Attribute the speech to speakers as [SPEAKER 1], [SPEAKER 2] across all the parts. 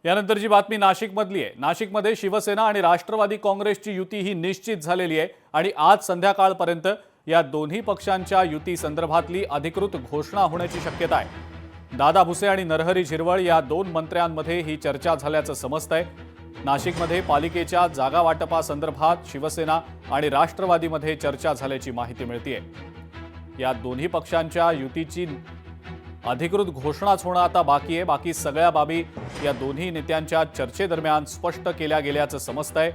[SPEAKER 1] यानंतरची बातमी नाशिकमधली आहे। नाशिकमध्ये शिवसेना आणि राष्ट्रवादी काँग्रेसची युती ही निश्चित झालेली आहे आणि आज संध्याकाळपर्यंत या दोन्ही पक्षांच्या युती संदर्भातली अधिकृत घोषणा होण्याची शक्यता आहे। दादा भुसे आणि नरहरी झिरवळ या दोन मंत्र्यांमध्ये ही चर्चा झाल्याचं समजतंय। नाशिकमध्ये पालिकेच्या जागा वाटपासंदर्भात शिवसेना आणि राष्ट्रवादीमध्ये चर्चा झाल्याची माहिती मिळतेय। या दोन्ही पक्षांच्या युतीची अधिकृत घोषणाच होणं आता बाकी आहे। बाकी सगळ्या बाबी या दोन्ही नेत्यांच्या चर्चेदरम्यान स्पष्ट केल्या गेल्याचं समजतंय।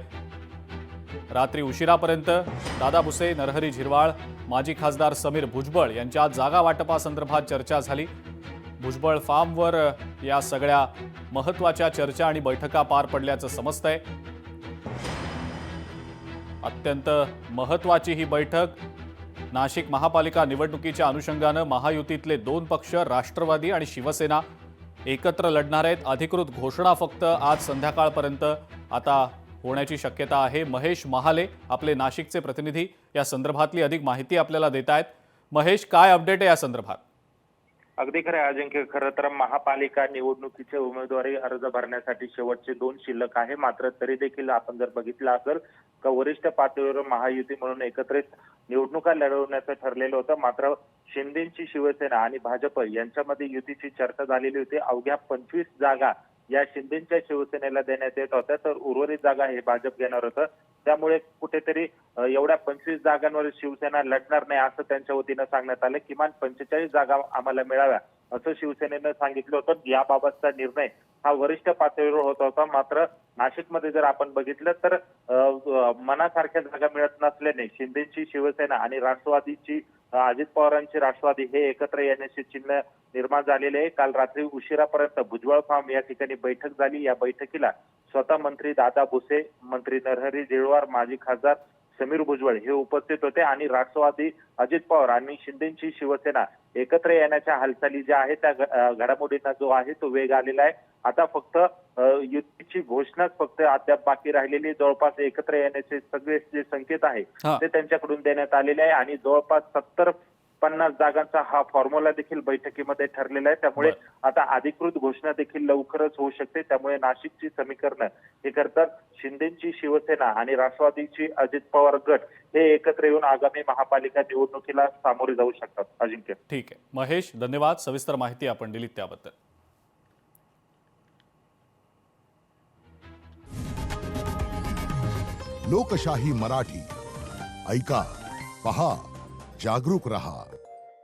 [SPEAKER 1] रात्री उशिरापर्यंत दादा भुसे, नरहरी झिरवाळ, माजी खासदार समीर भुजबळ यांच्या जागा वाटपासंदर्भात चर्चा झाली। भुजबळ फार्मवर या सगळ्या महत्त्वाच्या चर्चा आणि बैठका पार पडल्याचं समजतंय। अत्यंत महत्त्वाची ही बैठक नाशिक महापालिका निवडणुकीच्या अनुषंगानं महायुतीतले दोन पक्ष राष्ट्रवादी आणि शिवसेना एकत्र लढणार आहेत। अधिकृत घोषणा फक्त आज संध्याकाळपर्यंत आता होण्याची शक्यता आहे। महेश महाले आपले नाशिकचे प्रतिनिधी या संदर्भातली अधिक माहिती आपल्याला देत आहेत। महेश, काय अपडेट आहे या संदर्भात?
[SPEAKER 2] अगदी खरं आहे अजिंक्य। खरं तर महापालिका निवडणुकीचे उमेदवारी अर्ज भरण्यासाठी शेवटचे 2 शिल्लक आहे। मात्र तरी देखील आपण जर बघितलं असेल तर वरिष्ठ पातळीवर महायुती म्हणून एकत्रित निवडणुका लढवण्याचं ठरलेलं होतं। मात्र शिंदेची शिवसेना आणि भाजप यांच्यामध्ये युतीची चर्चा झालेली होती। अवघ्या 25 जागा या शिंदेच्या शिवसेनेला देण्यात येत होत्या, तर उर्वरित जागा हे भाजप घेणार होतं। त्यामुळे कुठेतरी एवढ्या 25 जागांवर शिवसेना लढणार नाही असं त्यांच्या वतीनं सांगण्यात आलं। किमान 45 जागा आम्हाला मिळाव्या असं शिवसेनेनं सांगितलं होतं। याबाबतचा निर्णय हा वरिष्ठ पातळीवर होत होता। मात्र नाशिकमध्ये जर आपण बघितलं तर मनासारख्या जागा मिळत नसल्याने शिंदेची शिवसेना आणि राष्ट्रवादीची अजित पवारांची राष्ट्रवादी हे एकत्र येण्याचे चिन्ह निर्माण झालेले आहे। काल रात्री उशिरापर्यंत भुजबळ फार्म या ठिकाणी बैठक झाली। या बैठकीला स्वतः मंत्री दादा भुसे, मंत्री नरहरी झिरवाळ, माजी खासदार समीर भुजबळ हे उपस्थित होते आणि राष्ट्रवादी अजित पवार आणि शिंदेची शिवसेना एकत्र येण्याच्या हालचाली ज्या आहेत त्या घडामोडींना जो आहे तो वेग आलेला आहे। आता फक्त युतीची घोषणाच फक्त अद्याप बाकी राहिलेली। जवळपास एकत्र येण्याचे सगळे जे संकेत आहे ते त्यांच्याकडून देण्यात आलेले आहे आणि जवळपास 70-50 जागांचा हा फॉर्म्युला देखील बैठकीमध्ये ठरलेला आहे। त्यामुळे आता अधिकृत घोषणा देखील लवकरच होऊ शकते। त्यामुळे नाशिकची समीकरणं हे करतात शिंदेची शिवसेना आणि राष्ट्रवादीची अजित पवार गट हे एकत्र येऊन आगामी महापालिका निवडणुकीला सामोरे जाऊ शकतात। अजिंक्य,
[SPEAKER 1] ठीक आहे महेश, धन्यवाद। सविस्तर माहिती आपण दिलीत त्याबद्दल।
[SPEAKER 3] लोकशाही मराठी ऐका, पहा, जागरूक रहा।